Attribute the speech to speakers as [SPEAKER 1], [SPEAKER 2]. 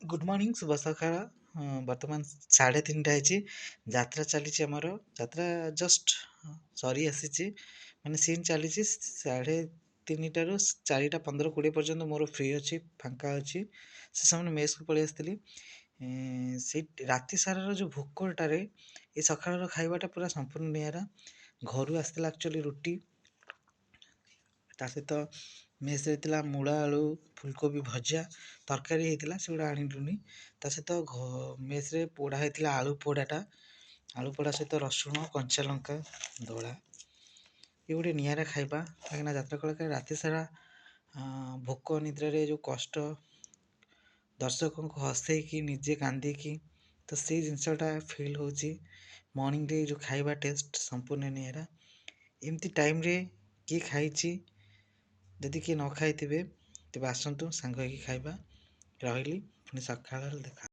[SPEAKER 1] Good morning ଶୁଭ ସକାଳ। ବର୍ତ୍ତମାନ 3:30 ହେଇଛି। ଯାତ୍ରା ଚାଲିଛି ଆମର। ଯାତ୍ରା ଜଷ୍ଟ ସରି ଆସିଛି, ମାନେ ସିନ୍ ଚାଲିଛି। 3:30ରୁ 4:15-20 ପର୍ଯ୍ୟନ୍ତ ମୋର ଫ୍ରି ଅଛି, ଫାଙ୍କା ଅଛି। ସେ ସମୟରେ ମେସ୍କୁ ପଳେଇ ଆସିଥିଲି। ସେଇ ରାତି ସାରାର ଯେଉଁ ଭୋକଟାରେ ଏ ସକାଳର ଖାଇବାଟା ପୁରା ସମ୍ପୂର୍ଣ୍ଣ ନିଆରା। ଘରୁ ଆସିଥିଲା ଆକ୍ଚୁଆଲି ରୁଟି, ତା ସହିତ ମେସ୍ରେ ହେଇଥିଲା ମୂଳା ଆଳୁ ଫୁଲକୋବି ଭଜା, ତରକାରୀ ହେଇଥିଲା, ସେଗୁଡ଼ା ଆଣିଲୁନି। ତା ସହିତ ମେସ୍ରେ ପୋଡ଼ା ହେଇଥିଲା ଆଳୁ ପୋଡ଼ା ସହିତ ରସୁଣ କଞ୍ଚା ଲଙ୍କା ଦଳା। ଏ ଗୋଟେ ନିଆରା ଖାଇବା, କାହିଁକିନା ଯାତ୍ରା କଳାକାର ରାତି ସାରା ଭୋକ ନିଦ୍ରାରେ ଯେଉଁ କଷ୍ଟ, ଦର୍ଶକଙ୍କୁ ହସେଇକି ନିଜେ କାନ୍ଦିକି, ତ ସେଇ ଜିନିଷଟା ଫିଲ୍ ହେଉଛି। ମର୍ଣ୍ଣିଂରେ ଯେଉଁ ଖାଇବା ଟେଷ୍ଟ ସମ୍ପୂର୍ଣ୍ଣ ନିଆରା। ଏମିତି ଟାଇମ୍ରେ କିଏ ଖାଇଛି, ଯଦି କିଏ ନ ଖାଇଥିବେ ତେବେ ଆସନ୍ତୁ ସାଙ୍ଗ ହେଇକି ଖାଇବା। ରହିଲି, ପୁଣି ସକାଳରେ ଦେଖା।